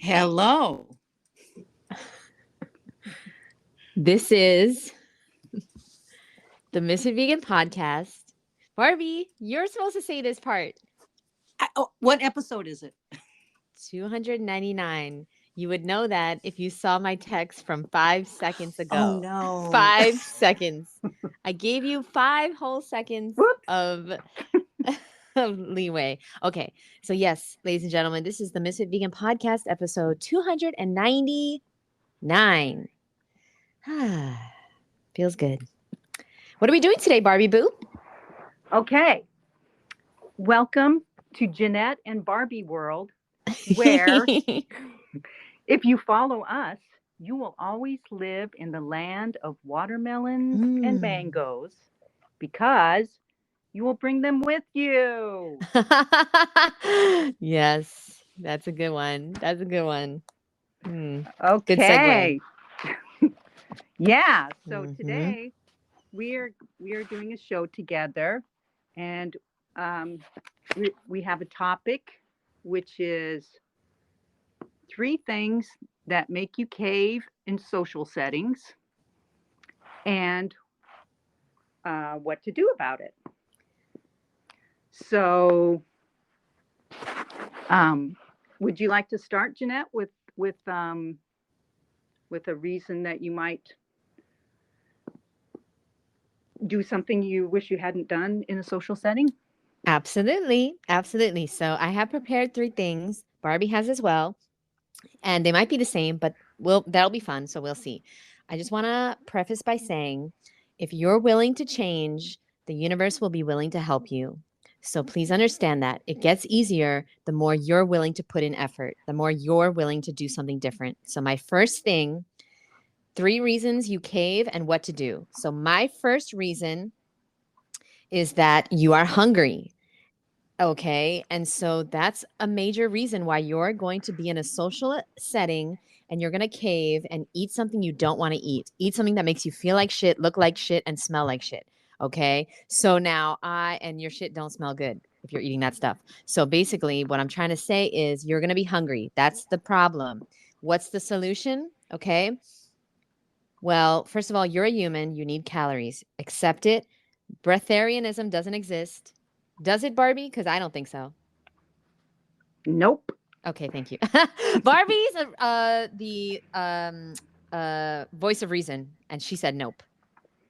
Hello. This is the Ms.FitVegan podcast. Barbie, you're supposed to say this part. What episode is it? 299. You would know that if you saw my text from 5 seconds ago. Oh, no. 5 seconds. I gave you 5 whole seconds of leeway. Okay. So, yes, ladies and gentlemen, this is the Ms.FitVegan podcast episode 299. Feels good. What are we doing today, Barbie Boo? Okay. Welcome to Jeanette and Barbie World, where if you follow us, you will always live in the land of watermelons and mangoes because you will bring them with you. Yes, that's a good one. That's a good one. Okay. Good segue. Yeah. So today we are doing a show together, and we have a topic, which is 3 things that make you cave in social settings, and what to do about it. So, would you like to start, Jeanette, with a reason that you might do something you wish you hadn't done in a social setting? Absolutely. Absolutely. So I have prepared 3 things. Barbie has as well. And they might be the same, but that'll be fun. So we'll see. I just want to preface by saying, if you're willing to change, the universe will be willing to help you. So please understand that it gets easier the more you're willing to put in effort, the more you're willing to do something different. So my first thing, 3 reasons you cave and what to do. So my first reason is that you are hungry. Okay. And so that's a major reason why you're going to be in a social setting and you're going to cave and eat something you don't want to eat. Eat something that makes you feel like shit, look like shit, and smell like shit. Okay. So now and your shit don't smell good if you're eating that stuff. So basically, what I'm trying to say is you're going to be hungry. That's the problem. What's the solution? Okay. Well, first of all, you're a human. You need calories. Accept it. Breatharianism doesn't exist. Does it, Barbie? Because I don't think so. Nope. Okay, thank you. Barbie's the voice of reason, and she said nope.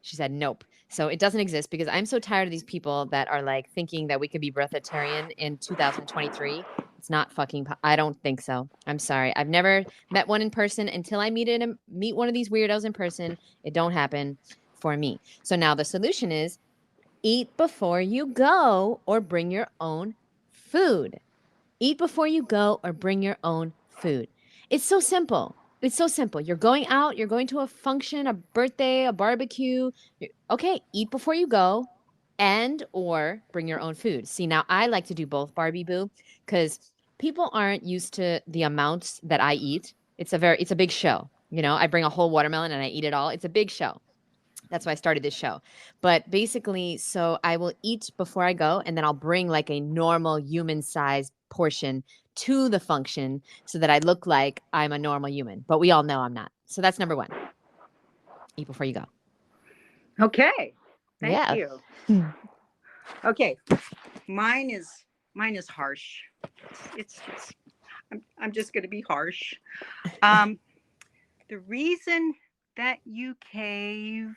She said nope. So it doesn't exist because I'm so tired of these people that are like thinking that we could be breatharian in 2023. It's not fucking. I don't think so. I'm sorry. I've never met one in person. Until I meet one of these weirdos in person, it don't happen for me. So now the solution is eat before you go or bring your own food. Eat before you go or bring your own food. It's so simple. It's so simple. You're going out, you're going to a function, a birthday, a barbecue. Okay, eat before you go and or bring your own food. See, now I like to do both, Barbie Boo, because people aren't used to the amounts that I eat. It's a big show. You know, I bring a whole watermelon and I eat it all. It's a big show. That's why I started this show. But basically, so I will eat before I go, and then I'll bring like a normal human-sized portion to the function so that I look like I'm a normal human. But we all know I'm not. So that's number 1. Eat before you go. Okay. Thank you. Okay. Mine is harsh. I'm just going to be harsh. The reason that you cave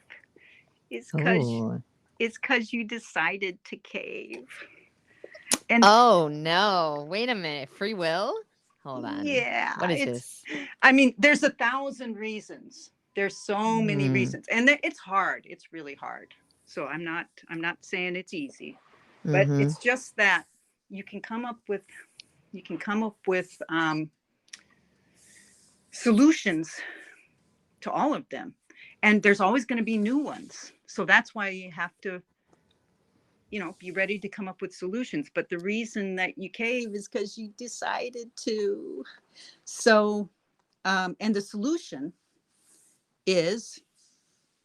is because you decided to cave. And oh no! Wait a minute. Free will? Hold on. Yeah. What is this? I mean, there's 1,000 reasons. There's so many reasons, and it's hard. It's really hard. So I'm not saying it's easy, but it's just that you can come up with solutions to all of them. And there's always going to be new ones. So that's why you have to, be ready to come up with solutions. But the reason that you cave is because you decided to. So, and the solution is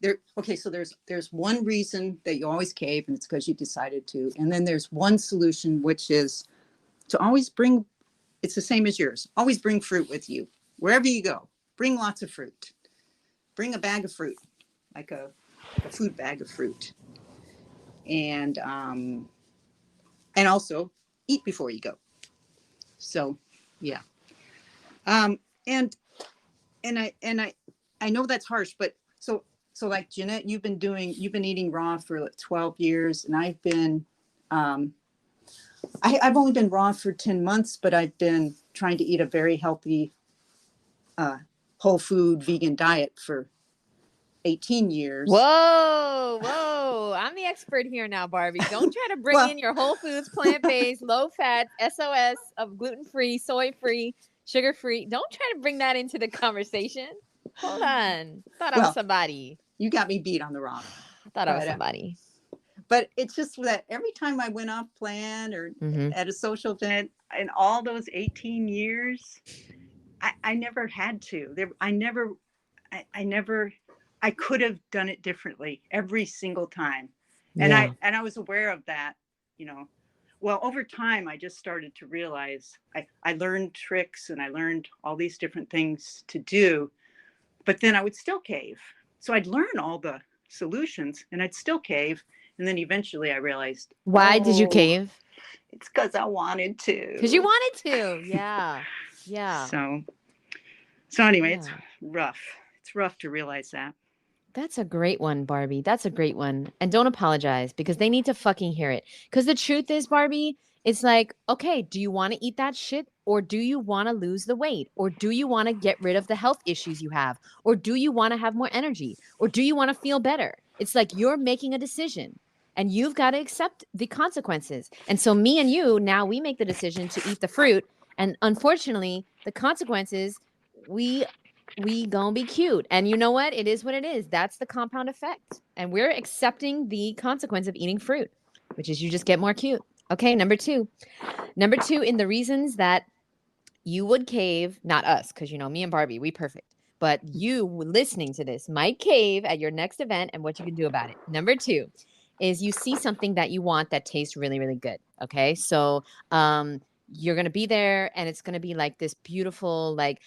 there. Okay, so there's one reason that you always cave, and it's because you decided to. And then there's one solution, which is to always bring it's the same as yours. Always bring fruit with you wherever you go. Bring lots of fruit. Bring a bag of fruit, like a food bag of fruit, and also eat before you go. So, yeah. And I know that's harsh, but so like Jeanette, you've been eating raw for like 12 years, and I've been, I've only been raw for 10 months, but I've been trying to eat a very healthy, whole food vegan diet for 18 years. Whoa. I'm the expert here now, Barbie. Don't try to bring in your Whole Foods, plant-based, low-fat, SOS of gluten-free, soy-free, sugar-free. Don't try to bring that into the conversation. Hold on. Thought I was somebody. You got me beat on the raw. I thought I was somebody. But it's just that every time I went off plan or at a social event in all those 18 years, I never had to. I could have done it differently every single time. And I was aware of that, you know. Well, over time, I just started to realize I learned tricks and I learned all these different things to do, but then I would still cave. So I'd learn all the solutions and I'd still cave. And then eventually I realized. Why did you cave? It's because I wanted to. Because you wanted to. Yeah. So anyway, it's rough. It's rough to realize that. That's a great one, Barbie. That's a great one. And don't apologize because they need to fucking hear it. Because the truth is, Barbie, it's like, okay, do you want to eat that shit? Or do you want to lose the weight? Or do you want to get rid of the health issues you have? Or do you want to have more energy? Or do you want to feel better? It's like you're making a decision and you've got to accept the consequences. And so me and you, now we make the decision to eat the fruit. And unfortunately, the consequences, we gonna be cute. And you know what? It is what it is. That's the compound effect. And we're accepting the consequence of eating fruit, which is you just get more cute. Okay, number two in the reasons that you would cave, not us, because you know, me and Barbie, we perfect. But you listening to this might cave at your next event and what you can do about it. Number two is you see something that you want that tastes really, really good. Okay, so you're gonna be there and it's gonna be like this beautiful, like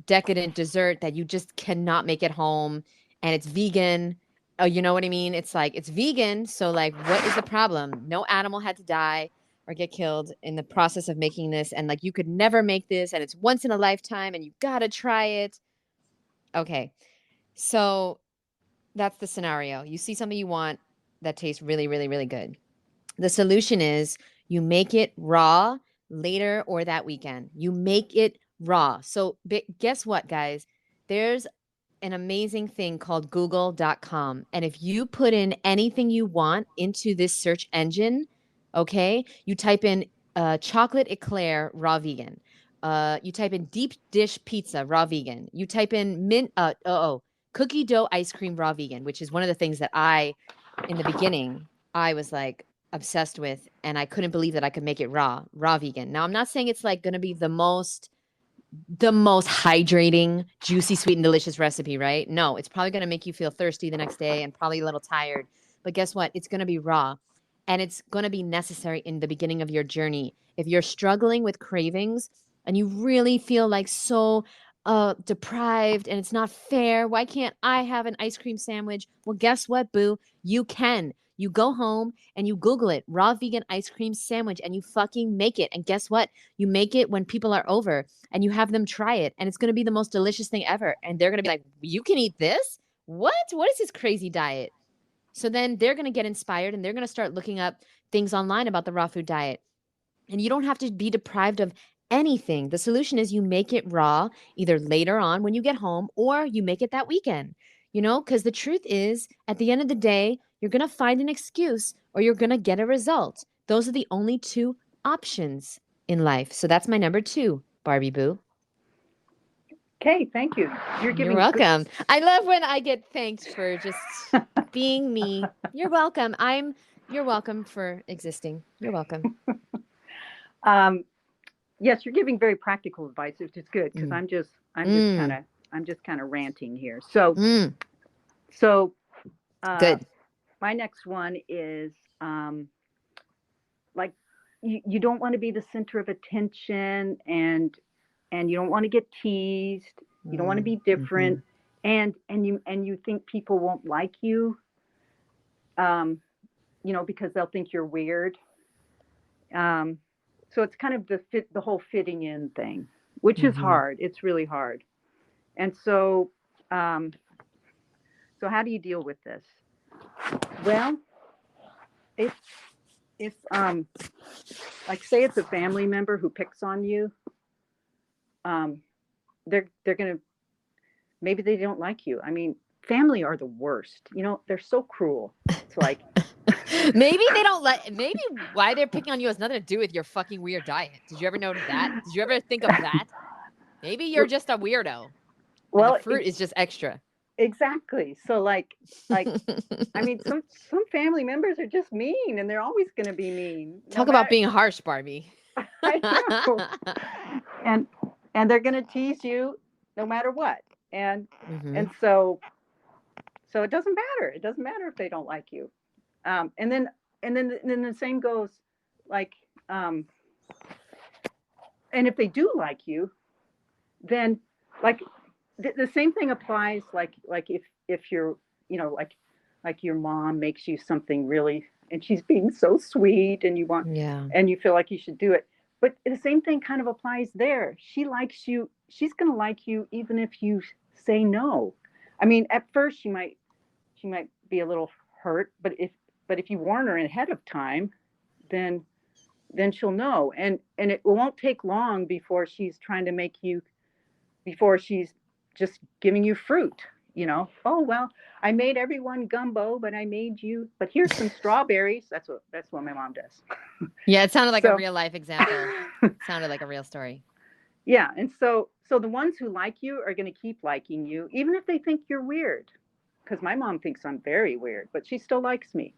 decadent dessert that you just cannot make at home, and it's vegan. Oh, you know what I mean? It's like, it's vegan. So like, what is the problem? No animal had to die or get killed in the process of making this. And like, you could never make this and it's once in a lifetime and you got to try it. Okay. So that's the scenario. You see something you want that tastes really, really, really good. The solution is you make it raw later or that weekend. You make it raw. So guess what, guys? There's an amazing thing called google.com. And if you put in anything you want into this search engine, okay, you type in chocolate eclair raw vegan. You type in deep dish pizza raw vegan. You type in cookie dough ice cream raw vegan, which is one of the things that in the beginning, I was like obsessed with, and I couldn't believe that I could make it raw vegan. Now, I'm not saying it's like going to be the most hydrating, juicy, sweet, and delicious recipe, right? No, it's probably going to make you feel thirsty the next day and probably a little tired. But guess what? It's going to be raw, and it's going to be necessary in the beginning of your journey. If you're struggling with cravings and you really feel like so deprived and it's not fair, why can't I have an ice cream sandwich? Well, guess what, boo? You can. You go home and you Google it, raw vegan ice cream sandwich, and you fucking make it. And guess what? You make it when people are over and you have them try it. And it's going to be the most delicious thing ever. And they're going to be like, you can eat this? What? What is this crazy diet? So then they're going to get inspired and they're going to start looking up things online about the raw food diet. And you don't have to be deprived of anything. The solution is you make it raw either later on when you get home or you make it that weekend. You know, because the truth is, at the end of the day, you're going to find an excuse or you're going to get a result. Those are the only two options in life. So that's my number two, Barbie Boo. Okay, thank you. You're welcome. I love when I get thanked for just being me. You're welcome. You're welcome for existing. You're welcome. Yes, you're giving very practical advice, which is good because I'm just kind of ranting here. So good. My next one is like you don't want to be the center of attention, and you don't want to get teased. You don't want to be different, and you think people won't like you, because they'll think you're weird. So it's kind of the whole fitting in thing, which is hard. It's really hard. And so, so how do you deal with this? Well, if like say it's a family member who picks on you, they're gonna, maybe they don't like you. I mean, family are the worst. They're so cruel. It's like maybe they don't like. Maybe why they're picking on you has nothing to do with your fucking weird diet. Did you ever notice that? Did you ever think of that? Maybe you're just a weirdo. Well, the fruit is just extra. Exactly. So like I mean, some family members are just mean, and they're always going to be mean. Talk about being harsh, Barbie. I know. And they're going to tease you no matter what. And so it doesn't matter. It doesn't matter if they don't like you. And then the same goes like and if they do like you, then like the same thing applies like if you're like your mom makes you something really, and she's being so sweet, and and you feel like you should do it, but the same thing kind of applies there. She likes you. She's going to like you even if you say no. I mean, at first she might be a little hurt, but if you warn her ahead of time, then she'll know, and it won't take long before she's trying to make you, before she's just giving you fruit. Oh, well, I made everyone gumbo, but but here's some strawberries. That's what my mom does. Yeah, it sounded like a real life example. It sounded like a real story. Yeah, and so the ones who like you are going to keep liking you, even if they think you're weird. Because my mom thinks I'm very weird, but she still likes me.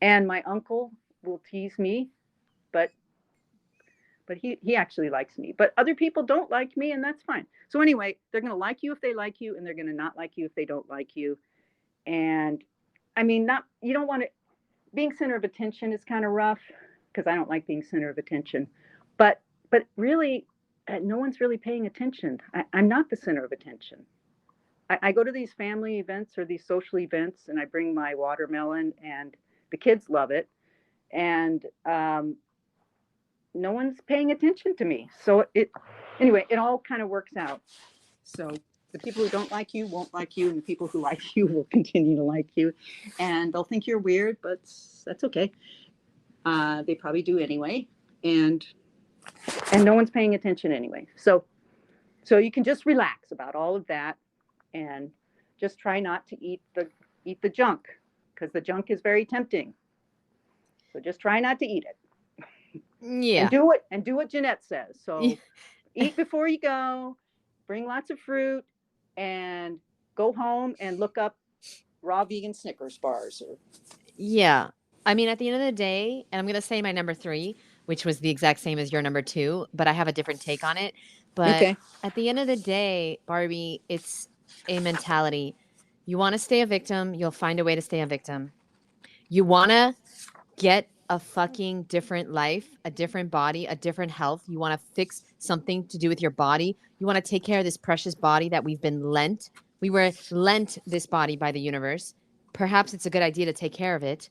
And my uncle will tease me, but he actually likes me. But other people don't like me, and that's fine. So anyway, they're going to like you if they like you, and they're going to not like you if they don't like you. And I mean, you don't want to, being center of attention is kind of rough, because I don't like being center of attention. But really, no one's really paying attention. I'm not the center of attention. I go to these family events or these social events, and I bring my watermelon, and the kids love it. And no one's paying attention to me. So it all kind of works out. So the people who don't like you won't like you, and the people who like you will continue to like you, and they'll think you're weird, but that's okay. They probably do anyway, and no one's paying attention anyway. So you can just relax about all of that, and just try not to eat the junk, because the junk is very tempting. So just try not to eat it. Yeah. And do what Jeanette says. So eat before you go, bring lots of fruit, and go home and look up raw vegan Snickers bars. Yeah. I mean, at the end of the day, and I'm going to say my number 3, which was the exact same as your number 2, but I have a different take on it. But at the end of the day, Barbie, it's a mentality. You want to stay a victim, you'll find a way to stay a victim. You want to get a fucking different life, a different body, a different health. You want to fix something to do with your body. You want to take care of this precious body that we've been lent. We were lent this body by the universe. Perhaps it's a good idea to take care of it,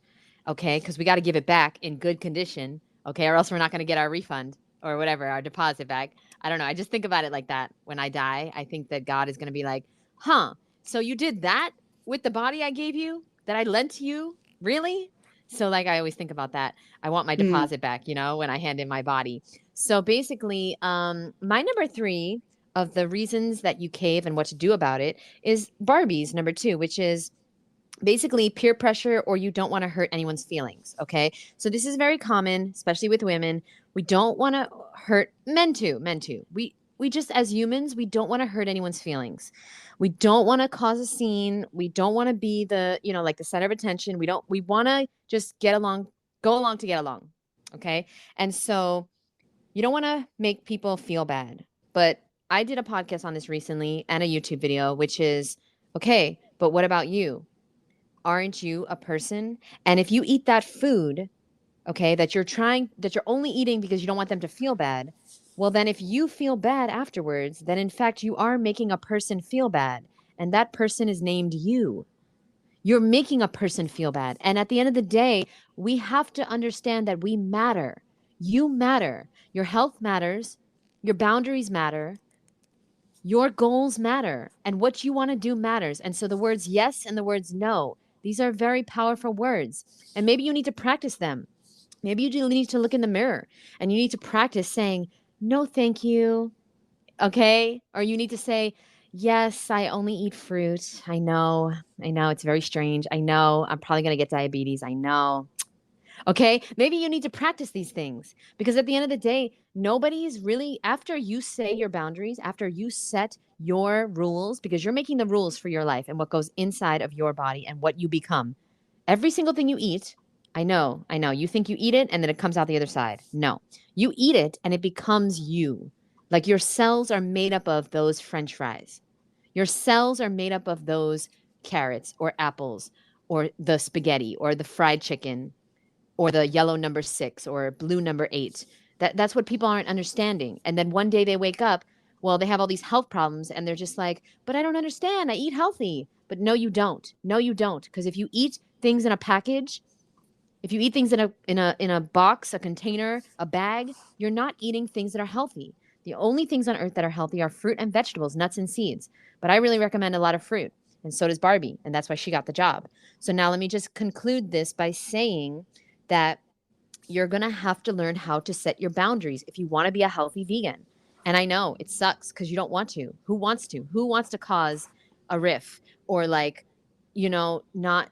okay? Because we got to give it back in good condition, okay? Or else we're not going to get our refund or whatever, our deposit back. I don't know. I just think about it like that. When I die, I think that God is going to be like, so you did that with the body I gave you, that I lent to you? Really? So like, I always think about that. I want my deposit back, when I hand in my body. So basically, my number 3 of the reasons that you cave and what to do about it is Barbie's number 2, which is basically peer pressure, or you don't want to hurt anyone's feelings. Okay. So this is very common, especially with women. We don't want to hurt men too. We just, as humans, we don't want to hurt anyone's feelings. We don't want to cause a scene. We don't want to be the, like the center of attention. We want to just go along to get along. Okay. And so you don't want to make people feel bad. But I did a podcast on this recently and a YouTube video, which is, okay, but what about you? Aren't you a person? And if you eat that food, okay, that you're only eating because you don't want them to feel bad, well, then if you feel bad afterwards, then in fact, you are making a person feel bad. And that person is named you. You're making a person feel bad. And at the end of the day, we have to understand that we matter. You matter. Your health matters. Your boundaries matter. Your goals matter. And what you want to do matters. And so the words yes and the words no, these are very powerful words. And maybe you need to practice them. Maybe you do need to look in the mirror and you need to practice saying, no, thank you. Okay. Or you need to say, yes, I only eat fruit. I know. It's very strange. I know. I'm probably going to get diabetes. I know. Okay. Maybe you need to practice these things because at the end of the day, nobody's really, after you say your boundaries, after you set your rules, because you're making the rules for your life and what goes inside of your body and what you become. Every single thing you eat, I know. You think you eat it and then it comes out the other side. No, you eat it and it becomes you. Like your cells are made up of those French fries. Your cells are made up of those carrots or apples or the spaghetti or the fried chicken or the yellow number 6 or blue number 8. That's what people aren't understanding. And then one day they wake up, well, they have all these health problems and they're just like, but I don't understand. I eat healthy. But no, you don't. No, you don't. Because if you eat things in a package, if you eat things in a box, a container, a bag, you're not eating things that are healthy. The only things on earth that are healthy are fruit and vegetables, nuts and seeds. But I really recommend a lot of fruit. And so does Barbie. And that's why she got the job. So now let me just conclude this by saying that you're going to have to learn how to set your boundaries if you want to be a healthy vegan. And I know it sucks because you don't want to. Who wants to? Who wants to cause a riff or like, not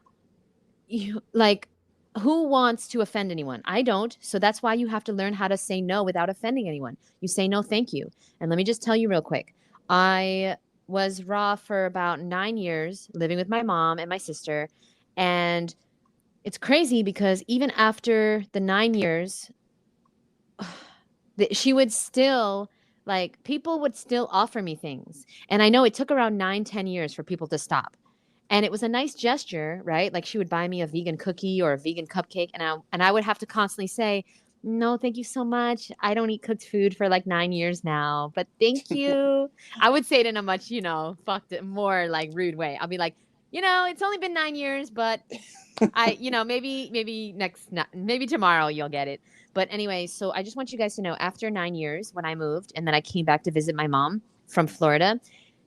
like, who wants to offend anyone? I don't. So that's why you have to learn how to say no without offending anyone. You say no, thank you. And let me just tell you real quick. I was raw for about 9 years, living with my mom and my sister. And it's crazy because even after the 9 years, she would still, like, people would still offer me things. And I know it took around 9-10 years for people to stop. And it was a nice gesture, right? Like she would buy me a vegan cookie or a vegan cupcake. And I would have to constantly say, no, thank you so much. I don't eat cooked food for like 9 years now, but thank you. I would say it in a much, more like rude way. I'll be like, it's only been 9 years, but maybe tomorrow you'll get it. But anyway, so I just want you guys to know after 9 years when I moved and then I came back to visit my mom from Florida,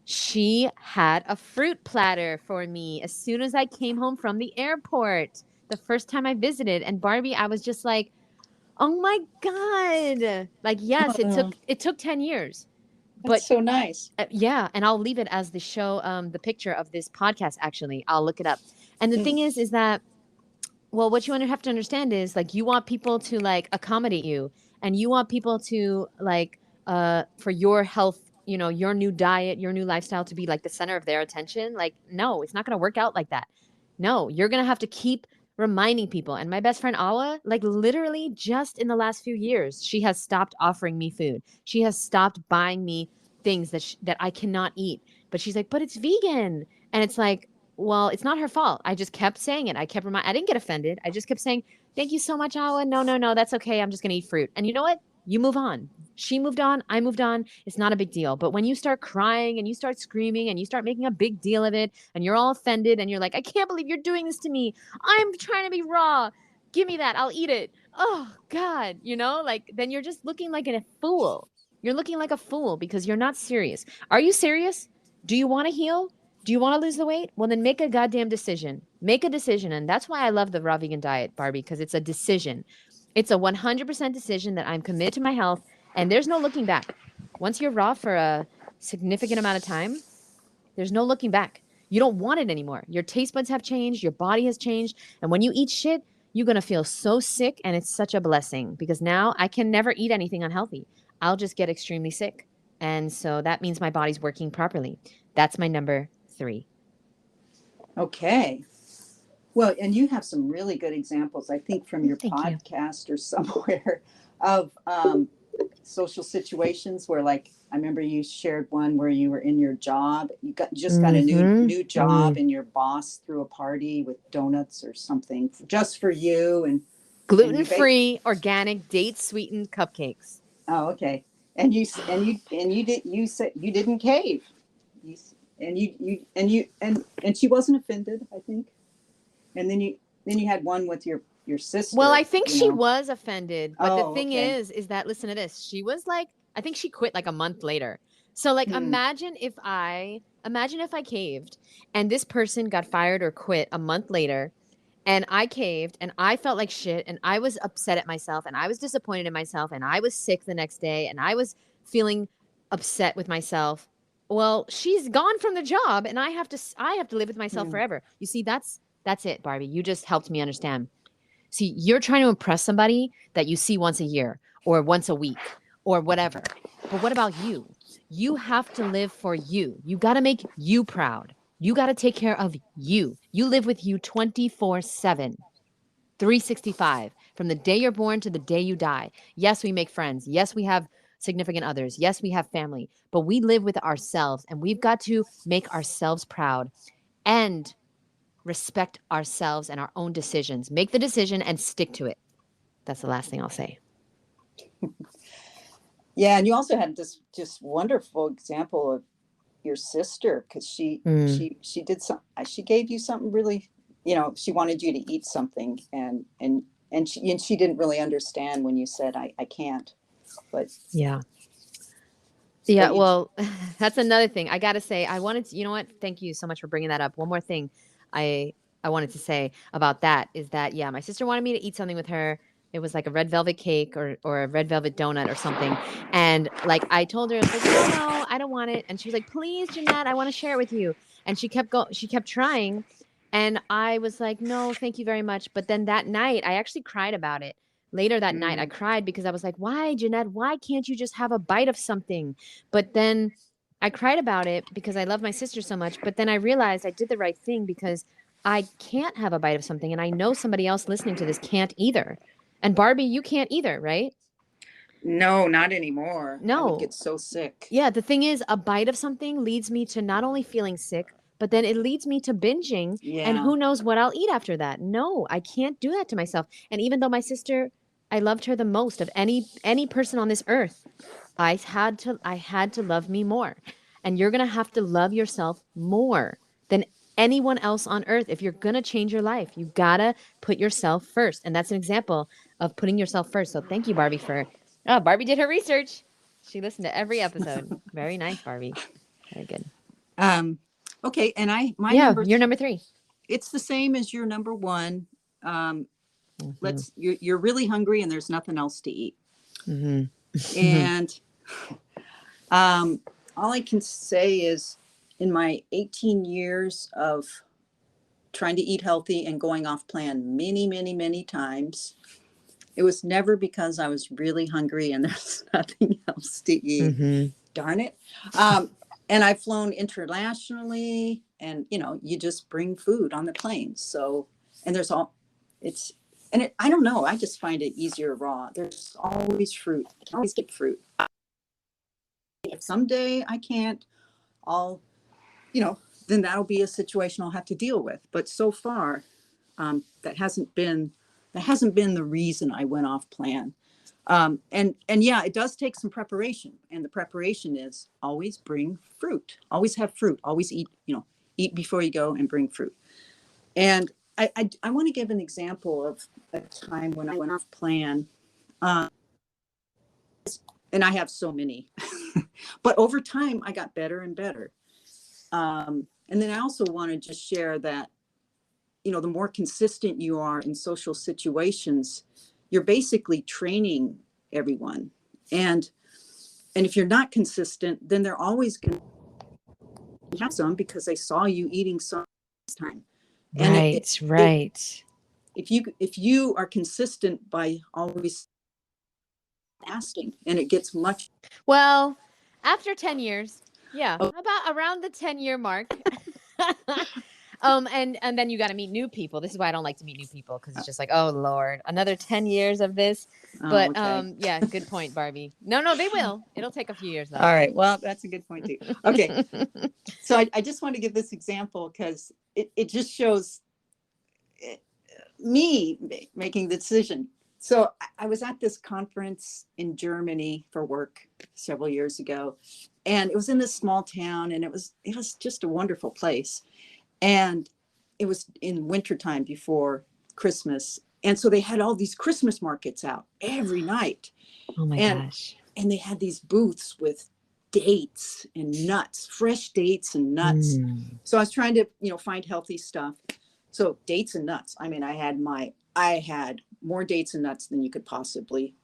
she had a fruit platter for me as soon as I came home from the airport the first time I visited. And Barbie, I was just like, oh my God. Like, yes, it took 10 years. That's so nice. Yeah. And I'll leave it as the show, the picture of this podcast, actually. I'll look it up. And the thing is that, well, what you have to understand is like, you want people to like accommodate you and you want people to like, for your health, your new diet, your new lifestyle to be like the center of their attention. Like, no, it's not going to work out like that. No, you're going to have to keep reminding people. And my best friend, Awa, like literally just in the last few years, she has stopped offering me food. She has stopped buying me things that I cannot eat. But she's like, but it's vegan. And it's like, well, it's not her fault. I just kept saying it. I didn't get offended. I just kept saying, thank you so much, Awa. No, that's okay. I'm just going to eat fruit. And you know what? You move on. She moved on. I moved on. It's not a big deal. But when you start crying and you start screaming and you start making a big deal of it and you're all offended and you're like, I can't believe you're doing this to me. I'm trying to be raw. Give me that. I'll eat it. Oh, God. Like then you're just looking like a fool. You're looking like a fool because you're not serious. Are you serious? Do you want to heal? Do you want to lose the weight? Well, then make a goddamn decision. Make a decision. And that's why I love the raw vegan diet, Barbie, because it's a decision. It's a 100% decision that I'm committed to my health. And there's no looking back. Once you're raw for a significant amount of time, there's no looking back. You don't want it anymore. Your taste buds have changed. Your body has changed. And when you eat shit, you're going to feel so sick. And it's such a blessing because now I can never eat anything unhealthy. I'll just get extremely sick. And so that means my body's working properly. That's my number 3. Okay. Well, and you have some really good examples, I think, from your Thank you. podcast or somewhere of social situations where, like, I remember you shared one where you were in your job. You got a new job, and your boss threw a party with donuts or something just for you, and Gluten-free, organic, date-sweetened cupcakes. Oh, okay. And you said you didn't cave. And she wasn't offended, I think. And then you had one with your sister. Well, I think she was offended, but the Oh, thing okay. is that listen to this. She was like, I think she quit like a month later. So like imagine if I caved and this person got fired or quit a month later and I caved and I felt like shit and I was upset at myself and I was disappointed in myself and I was sick the next day and I was feeling upset with myself. Well, she's gone from the job and I have to live with myself forever. You see, that's it, Barbie. You just helped me understand. See, you're trying to impress somebody that you see once a year or once a week or whatever. But what about you? You have to live for you. You got to make you proud. You got to take care of you. You live with you 24/7, 365, from the day you're born to the day you die. Yes, we make friends. Yes, we have significant others. Yes, we have family. But we live with ourselves and we've got to make ourselves proud and respect ourselves and our own decisions. Make the decision and stick to it. That's the last thing I'll say. Yeah, and you also had this just wonderful example of your sister because she did some. She gave you something really, she wanted you to eat something, and she didn't really understand when you said I can't. But yeah. Well, that's another thing. I got to say, I wanted to, you know what? Thank you so much for bringing that up. One more thing I wanted to say about that is that, yeah, my sister wanted me to eat something with her. It was like a red velvet cake or a red velvet donut or something. And like, I told her, I was like, no, I don't want it. And she was like, please, Jeanette, I want to share it with you. And she kept trying. And I was like, no, thank you very much. But then that night, I actually cried about it. Later that night, I cried because I was like, why, Jeanette? Why can't you just have a bite of something? But then I cried about it because I love my sister so much. But then I realized I did the right thing because I can't have a bite of something. And I know somebody else listening to this can't either. And Barbie, you can't either, right? No, not anymore. No. I would get so sick. Yeah, the thing is, a bite of something leads me to not only feeling sick, but then it leads me to binging. Yeah. And who knows what I'll eat after that. No, I can't do that to myself. And even though my sister, I loved her the most of any person on this earth, I had to love me more. And you're going to have to love yourself more than anyone else on earth. If you're going to change your life, you got to put yourself first. And that's an example of putting yourself first. So thank you, Barbie, Barbie did her research. She listened to every episode. Very nice, Barbie. Very good. Okay. And you're number 3. It's the same as your number 1. You're really hungry and there's nothing else to eat. And all I can say is in my 18 years of trying to eat healthy and going off plan many, many, many times, it was never because I was really hungry and there's nothing else to eat. Darn it. And I've flown internationally and, you just bring food on the plane. So, and I don't know. I just find it easier raw. There's always fruit. I can always get fruit. If someday I can't, then that'll be a situation I'll have to deal with. But so far, that hasn't been the reason I went off plan. And yeah, it does take some preparation. And the preparation is always bring fruit. Always have fruit. Always eat. Eat before you go and bring fruit. And I want to give an example of a time when I went off plan. And I have so many, but over time I got better and better. And then I also want to just share that, the more consistent you are in social situations, you're basically training everyone. And if you're not consistent, then they're always going to have some because they saw you eating some time. And right. If you are consistent by always fasting, and it gets much. Well, after 10 years, yeah, about around the 10-year mark. And then you got to meet new people. This is why I don't like to meet new people because it's just like, oh Lord, another 10 years of this. But okay. Yeah, good point, Barbie. No, they will. It'll take a few years though. All right. Well, that's a good point too. Okay. So I just want to give this example because it just shows me making the decision. So I was at this conference in Germany for work several years ago, and it was in this small town, and it was just a wonderful place. And it was in wintertime before Christmas. And so they had all these Christmas markets out every night. Oh my and gosh. and they had these booths with dates and nuts, fresh dates and nuts. So I was trying to, find healthy stuff. So dates and nuts. I mean, I had more dates and nuts than you could possibly.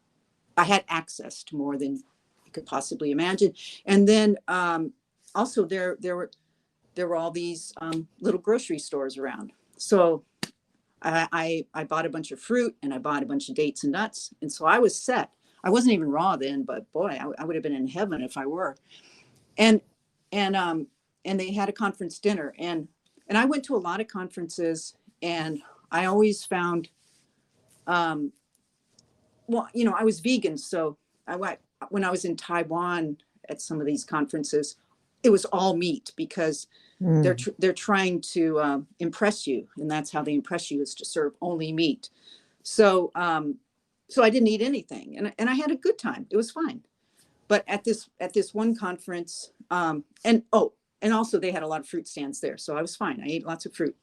I had access to more than you could possibly imagine. And then also there were all these little grocery stores around. So I bought a bunch of fruit and I bought a bunch of dates and nuts. And so I was set. I wasn't even raw then, but boy, I would have been in heaven if I were. And they had a conference dinner, and I went to a lot of conferences, and I always found, I was vegan. So when I was in Taiwan at some of these conferences, it was all meat because they're trying to impress you, and that's how they impress you, is to serve only meat. So I didn't eat anything, and I had a good time. It was fine. But at this one conference, and also they had a lot of fruit stands there, so I was fine. I ate lots of fruit.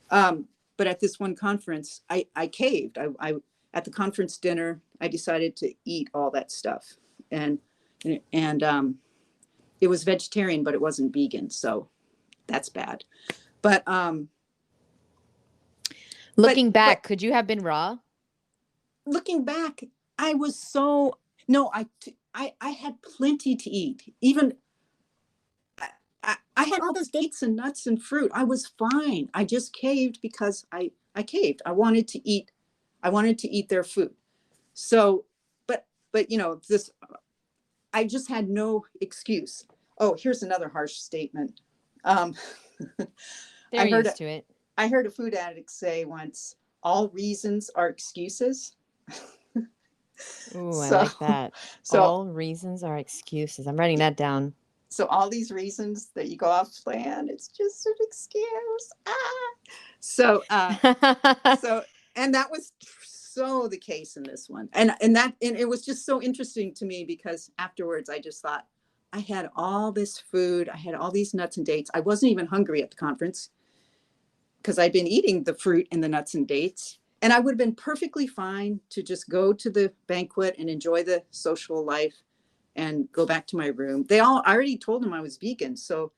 But at this one conference, I caved. I at the conference dinner, I decided to eat all that stuff, and it was vegetarian, but it wasn't vegan, so that's bad. But looking back, could you have been raw? Looking back, I was so no. I had plenty to eat. Even I had all those dates and nuts and fruit. I was fine. I just caved because I caved. I wanted to eat. I wanted to eat their food. So, but this, I just had no excuse. Oh, here's another harsh statement. They're used to it. I heard a food addict say once, "All reasons are excuses." Ooh, I like that. So, all reasons are excuses. I'm writing that down. So all these reasons that you go off plan, it's just an excuse. So and that was so the case in this one. And it was just so interesting to me, because afterwards I just thought, I had all this food, I had all these nuts and dates. I wasn't even hungry at the conference because I'd been eating the fruit and the nuts and dates. And I would have been perfectly fine to just go to the banquet and enjoy the social life and go back to my room. I already told them I was vegan. So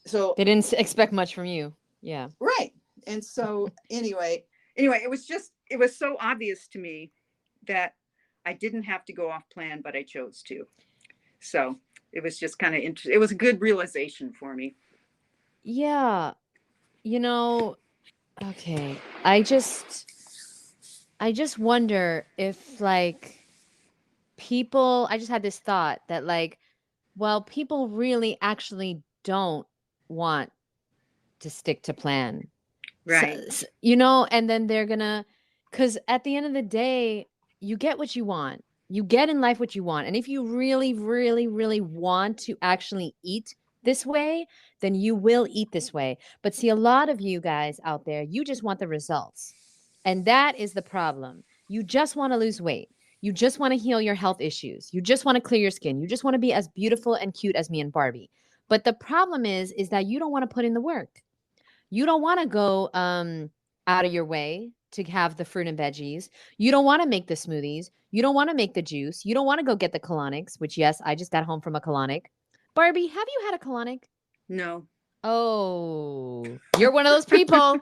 they didn't expect much from you. Yeah. Right. And so anyway, it was so obvious to me that I didn't have to go off plan, but I chose to. So it was just kind of interesting. It was a good realization for me. Yeah. Okay. I just wonder if people, I just had this thought that people really actually don't want to stick to plan. Right. So, and then they're gonna, because at the end of the day, you get what you want. You get in life what you want. And if you really, really, really want to actually eat this way, then you will eat this way. But see, a lot of you guys out there, you just want the results. And that is the problem. You just want to lose weight. You just want to heal your health issues. You just want to clear your skin. You just want to be as beautiful and cute as me and Barbie. But the problem is that you don't want to put in the work. You don't want to go out of your way to have the fruit and veggies. You don't want to make the smoothies. You don't want to make the juice. You don't want to go get the colonics, which, yes, I just got home from a colonic. Barbie, have you had a colonic? No. Oh, you're one of those people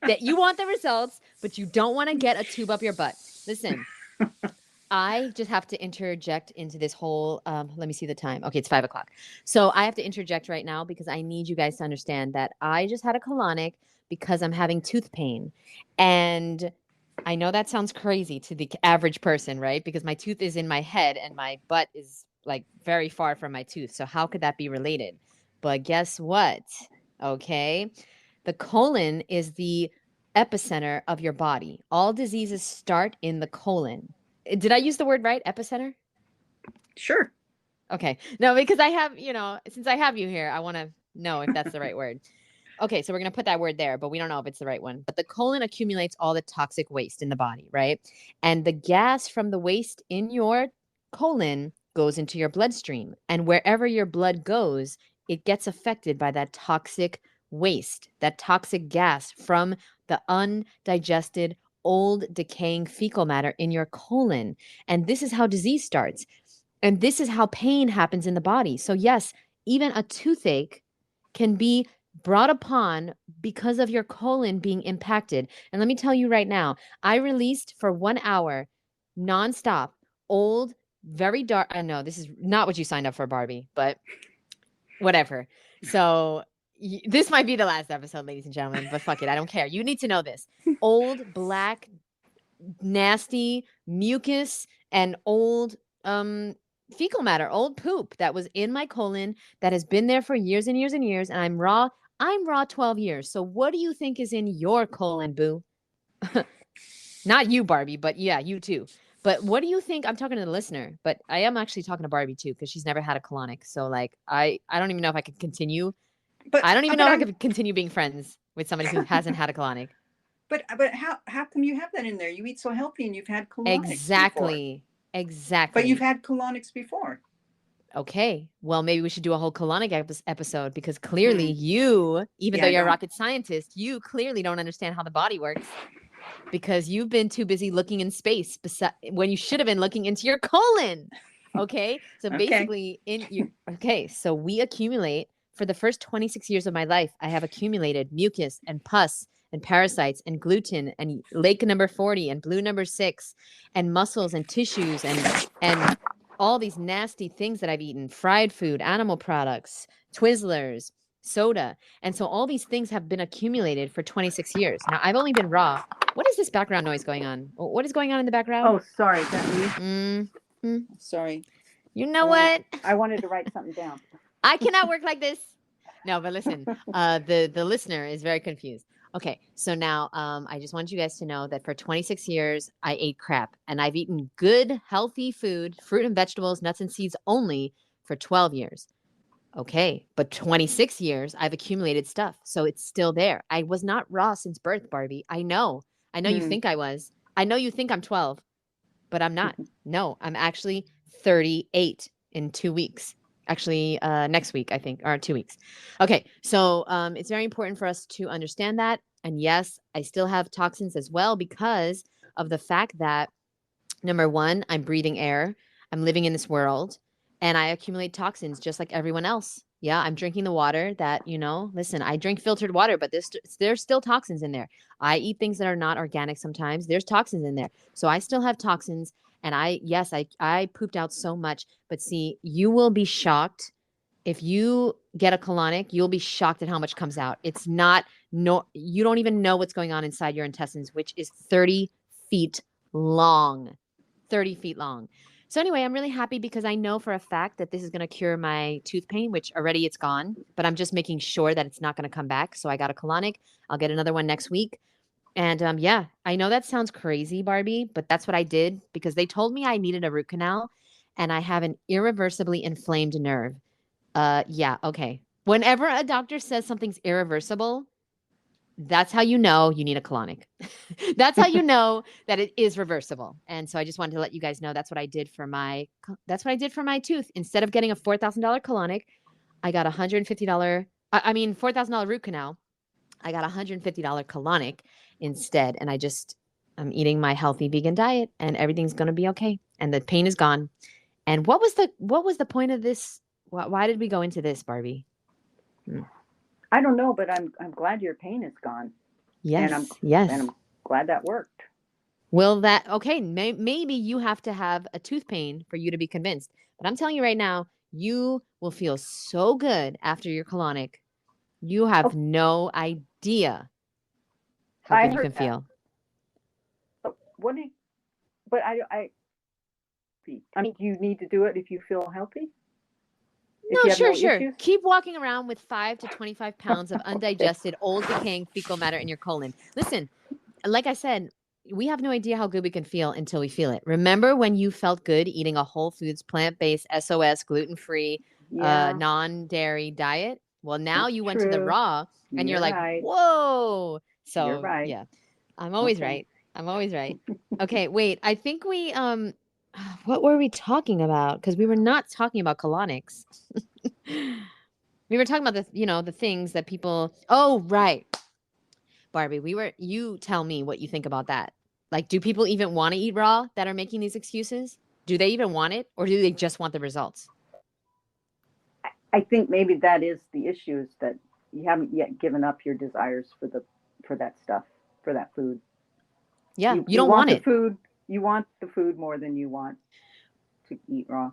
that you want the results, but you don't want to get a tube up your butt. Listen, I just have to interject into this whole, let me see the time. Okay, it's 5:00. So I have to interject right now because I need you guys to understand that I just had a colonic because I'm having tooth pain. And I know that sounds crazy to the average person, right? Because my tooth is in my head and my butt is very far from my tooth. So how could that be related? But guess what? Okay. The colon is the epicenter of your body. All diseases start in the colon. Did I use the word right? Epicenter? Sure. Okay. No, because I have, since I have you here, I want to know if that's the right word. okay, so we're going to put that word there, but we don't know if it's the right one. But the colon accumulates all the toxic waste in the body, right? And the gas from the waste in your colon goes into your bloodstream. And wherever your blood goes, it gets affected by that toxic waste, that toxic gas from the undigested, old, decaying fecal matter in your colon. And this is how disease starts. And this is how pain happens in the body. So, yes, even a toothache can be brought upon because of your colon being impacted. And let me tell you right now, I released for 1 hour nonstop old, very dark. I know this is not what you signed up for, Barbie, but whatever. So this might be the last episode, ladies and gentlemen, but fuck it. I don't care. You need to know this. Old, black, nasty mucus and old fecal matter, old poop that was in my colon that has been there for years and years and years. And I'm raw 12 years. So what do you think is in your colon, boo? Not you, Barbie, but yeah, you too. But what do you think? I'm talking to the listener, but I am actually talking to Barbie too, because she's never had a colonic. So like, I don't even know if I could continue. But I don't even know if I could continue being friends with somebody who hasn't had a colonic. But how come you have that in there? You eat so healthy and you've had colonics before. Exactly. But you've had colonics before. Okay. Well, maybe we should do a whole colonic episode, because clearly you, even though you're a rocket scientist, you clearly don't understand how the body works, because you've been too busy looking in space when you should have been looking into your colon. Okay. So basically so we accumulate, for the first 26 years of my life, I have accumulated mucus and pus and parasites and gluten and lake number 40 and blue number 6 and muscles and tissues and all these nasty things that I've eaten: fried food, animal products, Twizzlers, soda. And so all these things have been accumulated for 26 years. Now, I've only been raw. What is this background noise going on? What is going on in the background? Oh, sorry. Is that me? Sorry. You know what? I wanted to write something down. I cannot work like this. No, but listen, the listener is very confused. Okay, so now I just want you guys to know that for 26 years, I ate crap, and I've eaten good, healthy food, fruit and vegetables, nuts and seeds only, for 12 years. Okay, but 26 years, I've accumulated stuff, so it's still there. I was not raw since birth, Barbie. I know you think I was. I know you think I'm 12, but I'm not. No, I'm actually 38 in 2 weeks. Actually, next week, I think, or 2 weeks. Okay, so it's very important for us to understand that. And yes, I still have toxins as well, because of the fact that, number one, I'm breathing air. I'm living in this world, and I accumulate toxins just like everyone else. Yeah, I'm drinking the water that, listen, I drink filtered water, but there's still toxins in there. I eat things that are not organic sometimes. There's toxins in there. So I still have toxins. And I pooped out so much. But see, you will be shocked. If you get a colonic, you'll be shocked at how much comes out. It's not, you don't even know what's going on inside your intestines, which is 30 feet long. 30 feet long. So anyway, I'm really happy, because I know for a fact that this is going to cure my tooth pain, which already it's gone. But I'm just making sure that it's not going to come back. So I got a colonic. I'll get another one next week. And yeah, I know that sounds crazy, Barbie, but that's what I did, because they told me I needed a root canal, and I have an irreversibly inflamed nerve. Yeah, okay. Whenever a doctor says something's irreversible, that's how you know you need a colonic. That's how you know that it is reversible. And so I just wanted to let you guys know that's what I did for my tooth. Instead of getting a $4,000 colonic, I got $150. $4,000 root canal. I got a $150 colonic instead. And I'm eating my healthy vegan diet, and everything's going to be okay. And the pain is gone. And what was the point of this? Why did we go into this, Barbie? I don't know, but I'm glad your pain is gone. Yes. And I'm glad that worked. Maybe you have to have a tooth pain for you to be convinced. But I'm telling you right now, you will feel so good after your colonic. You have no idea how good you can feel. You need to do it if you feel healthy? No, sure. Issues? Keep walking around with 5 to 25 pounds of undigested, old, decaying fecal matter in your colon. Listen, like I said, we have no idea how good we can feel until we feel it. Remember when you felt good eating a whole foods, plant-based, SOS, gluten-free, non-dairy diet? Well, now That's you went to the true. raw and you're You're like, right. whoa. You're So right. yeah, I'm always Okay. right. I'm always right. Okay, wait. I think we what were we talking about? Because we were not talking about colonics. We were talking about the things that people. Oh, right. Barbie, you tell me what you think about that. Like, do people even want to eat raw that are making these excuses? Do they even want it, or do they just want the results? I think maybe that is the issue, is that you haven't yet given up your desires for that stuff, for that food. Yeah, you You don't want want the it. food. You want the food more than you want to eat raw.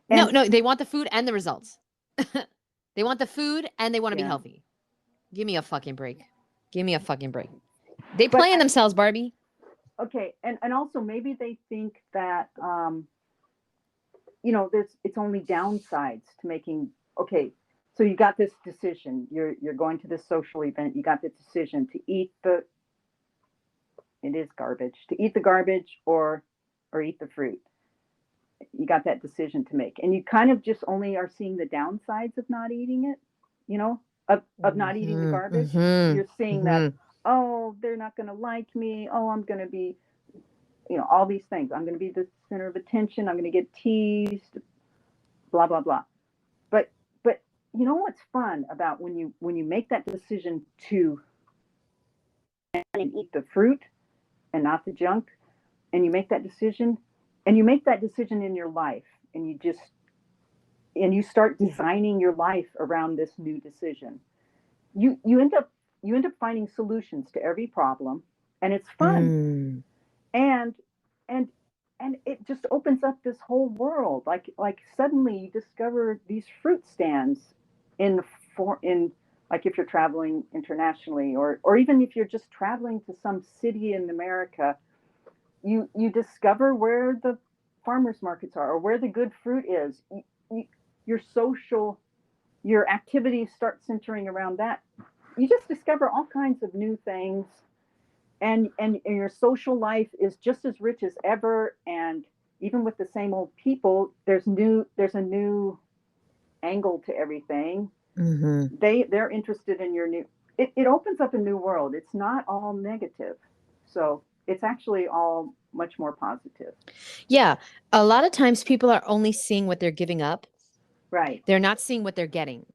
No, And no, they want the food and the results. They want the food and they want to be yeah, healthy. Give me a fucking break. Give me a fucking break. They but playing themselves, Barbie. okay, and also maybe they think that it's only downsides to making. Okay, so you got this decision. You're going to this social event. You got the decision to eat the. It is garbage, to eat the garbage or eat the fruit. You got that decision to make, and you kind of just only are seeing the downsides of not eating it. You know, of not eating the garbage. You're seeing that, oh, they're not going to like me. Oh, I'm going to be, all these things. I'm going to be the center of attention. I'm going to get teased. Blah blah blah. But you know what's fun about when you make that decision to eat the fruit and not the junk, and you make that decision, and you make that decision in your life, and you start designing your life around this new decision. You end up finding solutions to every problem, and it's fun. And and and it just opens up this whole world. Like suddenly you discover these fruit stands in in like, if you're traveling internationally, or even if you're just traveling to some city in America, you discover where the farmers markets are, or where the good fruit is. Your social, your activities start centering around that. You just discover all kinds of new things, and your social life is just as rich as ever. And even with the same old people, there's a new angle to everything. They're interested in your new. It opens up a new world. It's not all negative, so it's actually all much more positive. Yeah, a lot of times people are only seeing what they're giving up. Right. They're not seeing what they're getting.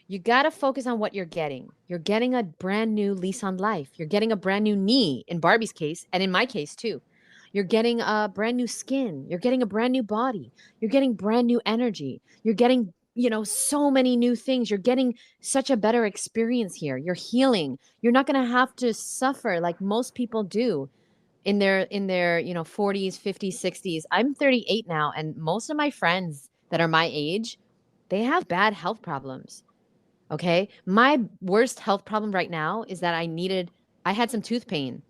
You got to focus on what you're getting. You're getting a brand new lease on life. You're getting a brand new knee in Barbie's case, and in my case too. You're getting a brand new skin. You're getting a brand new body. You're getting brand new energy. You're getting, so many new things. You're getting such a better experience here. You're healing. You're not going to have to suffer like most people do in their 40s, 50s, 60s. I'm 38 now, and most of my friends that are my age, they have bad health problems. Okay. My worst health problem right now is that I had some tooth pain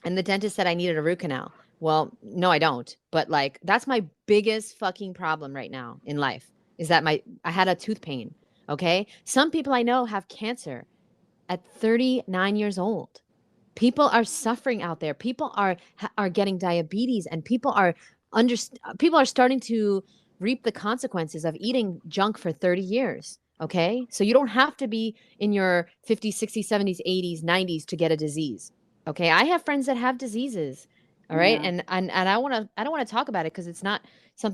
and the dentist said I needed a root canal. Well, no, I don't. But like, that's my biggest fucking problem right now in life, is that I had a tooth pain. Okay. Some people I know have cancer at 39 years old. People are suffering out there. People are getting diabetes, and people are starting to reap the consequences of eating junk for 30 years. Okay? So you don't have to be in your 50s, 60s, 70s, 80s, 90s to get a disease. Okay? I have friends that have diseases. All right? Yeah. And I don't want to talk about it because it's not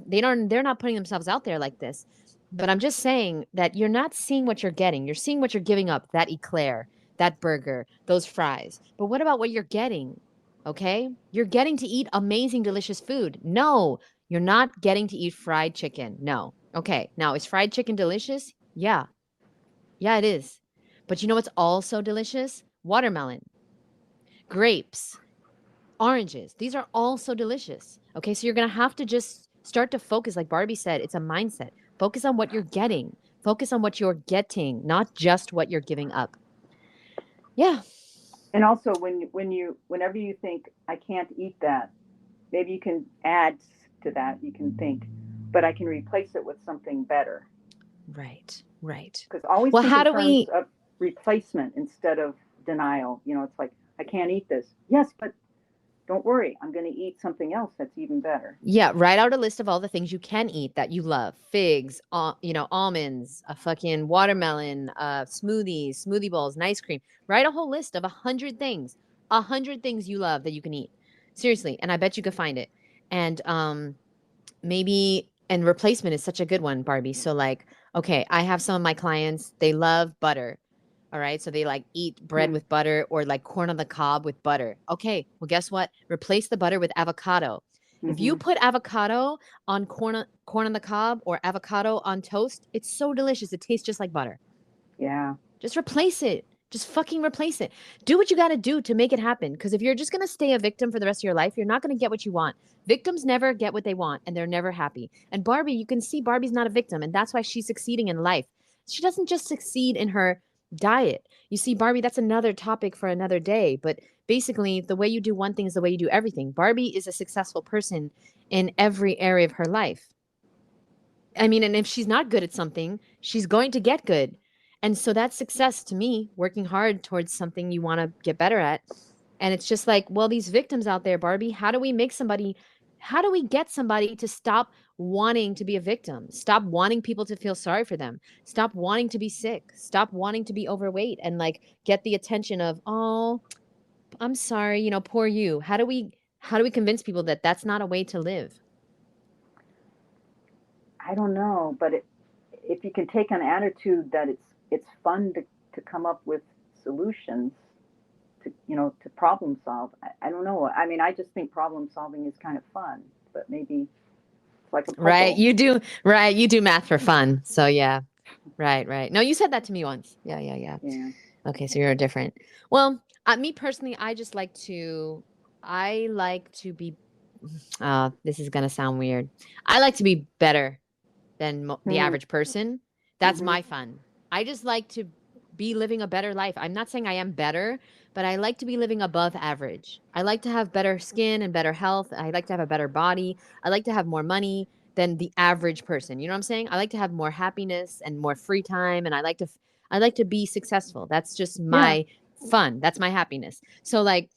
they're not putting themselves out there like this. But I'm just saying that you're not seeing what you're getting. You're seeing what you're giving up, that eclair, that burger, those fries. But what about what you're getting? Okay? You're getting to eat amazing, delicious food. No, you're not getting to eat fried chicken. No. Okay. Now, is fried chicken delicious? Yeah. Yeah, it is. But you know what's also delicious? Watermelon, grapes, oranges. These are also delicious. Okay. So you're going to have to just start to focus. Like Barbie said, it's a mindset. Focus on what you're getting. Focus on what you're getting, not just what you're giving up. Yeah. And also, whenever you think, I can't eat that, maybe you can add to that. You can think, but I can replace it with something better. Right. Right. Because always Well, think how in do terms we? of replacement instead of denial. It's like, I can't eat this. Yes, but don't worry, I'm going to eat something else that's even better. Yeah, write out a list of all the things you can eat that you love. Figs, almonds, a fucking watermelon, smoothies, smoothie bowls, and ice cream. Write a whole list of 100 things. 100 things you love that you can eat. Seriously, and I bet you could find it. And maybe and replacement is such a good one, Barbie. So like, okay, I have some of my clients, they love butter. All right. So they like eat bread with butter or like corn on the cob with butter. Okay. Well, guess what? Replace the butter with avocado. If you put avocado on corn on the cob or avocado on toast, it's so delicious. It tastes just like butter. Yeah. Just replace it. Just fucking replace it. Do what you got to do to make it happen. Because if you're just going to stay a victim for the rest of your life, you're not going to get what you want. Victims never get what they want and they're never happy. And Barbie, you can see Barbie's not a victim. And that's why she's succeeding in life. She doesn't just succeed in her diet. You see, Barbie, that's another topic for another day. But basically, the way you do one thing is the way you do everything. Barbie is a successful person in every area of her life. I mean, and if she's not good at something, she's going to get good. And so that's success to me, working hard towards something you want to get better at. And it's just like, well, these victims out there, Barbie, how do we get somebody to stop wanting to be a victim? Stop wanting people to feel sorry for them. Stop wanting to be sick. Stop wanting to be overweight and like get the attention of, oh, I'm sorry, poor you. How do we convince people that that's not a way to live? I don't know, but if you can take an attitude that it's fun to come up with solutions to problem solve. I don't know. I mean, I just think problem solving is kind of fun, but maybe it's like a puzzle. Right. You do math for fun. So yeah. Right. No, you said that to me once. Yeah. Okay. So you're different. Well, me personally, I like to be, this is going to sound weird. I like to be better than the average person. That's my fun. I just like to be living a better life. I'm not saying I am better, but I like to be living above average. I like to have better skin and better health. I like to have a better body. I like to have more money than the average person. You know what I'm saying? I like to have more happiness and more free time, and I like to be successful. That's just my fun. That's my happiness. So like,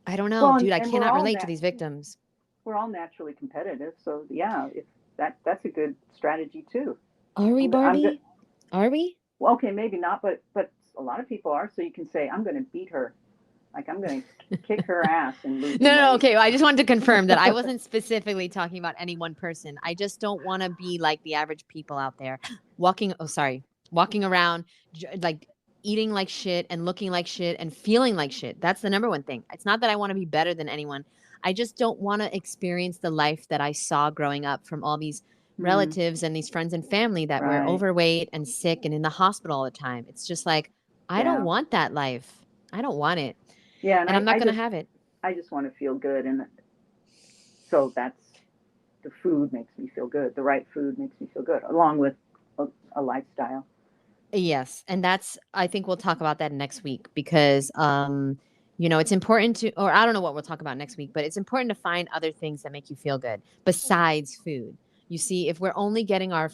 I don't know, dude, I cannot relate to these victims. We're all naturally competitive, so yeah, if that's a good strategy too. Are we, Barbie? Are we? Well, okay, maybe not, but a lot of people are. So you can say, I'm going to beat her. Like, I'm going to kick her ass and lose. No, okay. Well, I just wanted to confirm that I wasn't specifically talking about any one person. I just don't want to be like the average people out there walking around like eating like shit and looking like shit and feeling like shit. That's the number one thing. It's not that I want to be better than anyone. I just don't want to experience the life that I saw growing up from all these relatives and these friends and family that were overweight and sick and in the hospital all the time. It's just like, I don't want that life. I don't want it. Yeah. And I'm not going to have it. I just want to feel good. And so the food makes me feel good. The right food makes me feel good, along with a lifestyle. Yes. And I think we'll talk about that next week because, it's important or I don't know what we'll talk about next week, but it's important to find other things that make you feel good besides food. You see, if we're only getting our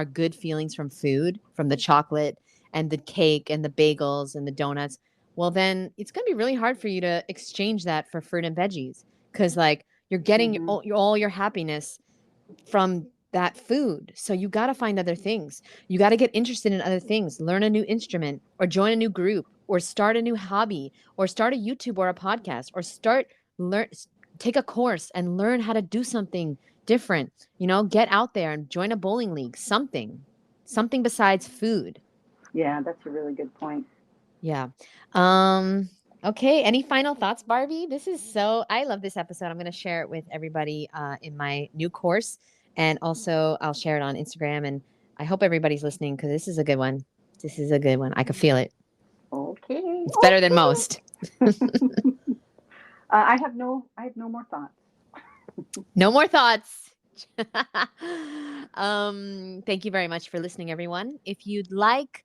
good feelings from food, from the chocolate and the cake and the bagels and the donuts, well, then it's going to be really hard for you to exchange that for fruit and veggies because like you're getting all your happiness from that food. So you got to find other things. You got to get interested in other things, learn a new instrument or join a new group or start a new hobby or start a YouTube or a podcast or take a course and learn how to do something different, get out there and join a bowling league, something besides food. Yeah, that's a really good point. Yeah. Okay. Any final thoughts, Barbie? I love this episode. I'm going to share it with everybody in my new course. And also I'll share it on Instagram and I hope everybody's listening because this is a good one. I can feel it. Okay. It's better than most. I have no more thoughts. No more thoughts. Thank you very much for listening, everyone. If you'd like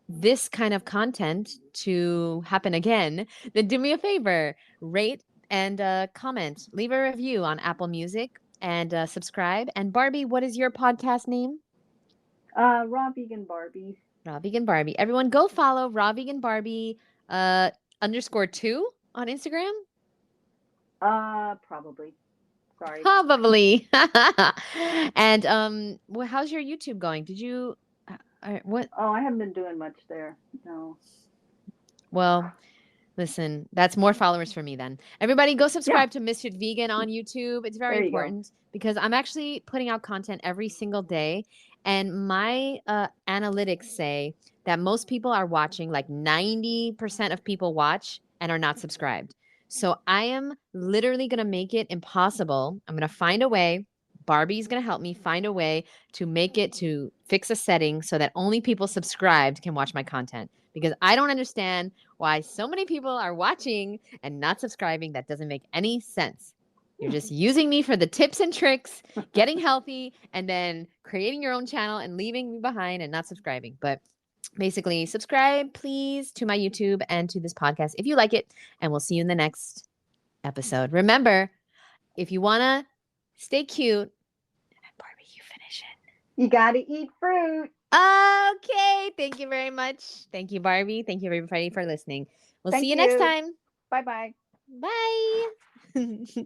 this kind of content to happen again, then do me a favor, rate and comment, leave a review on Apple Music and subscribe. And Barbie, what is your podcast name? Raw Vegan Barbie. Raw Vegan Barbie. Everyone go follow Raw Vegan Barbie _2 on Instagram. Probably. Sorry. Probably. And how's your YouTube going? Did you what? Oh, I haven't been doing much there. No. Well, listen, that's more followers for me then. Everybody go subscribe to Ms.FitVegan on YouTube. It's very There you go. important because I'm actually putting out content every single day. And my analytics say that most people are watching, like 90% of people watch and are not subscribed. So I am literally going to make it impossible. I'm going to find a way. Barbie's going to help me find a way to make it to fix a setting so that only people subscribed can watch my content because I don't understand why so many people are watching and not subscribing. That doesn't make any sense. You're just using me for the tips and tricks, getting healthy, and then creating your own channel and leaving me behind and not subscribing. But basically, subscribe, please, to my YouTube and to this podcast if you like it. And we'll see you in the next episode. Remember, if you want to stay cute, Barbie, you finish it. You got to eat fruit. Okay. Thank you very much. Thank you, Barbie. Thank you, everybody, for listening. We'll see you next time. Bye-bye. Bye.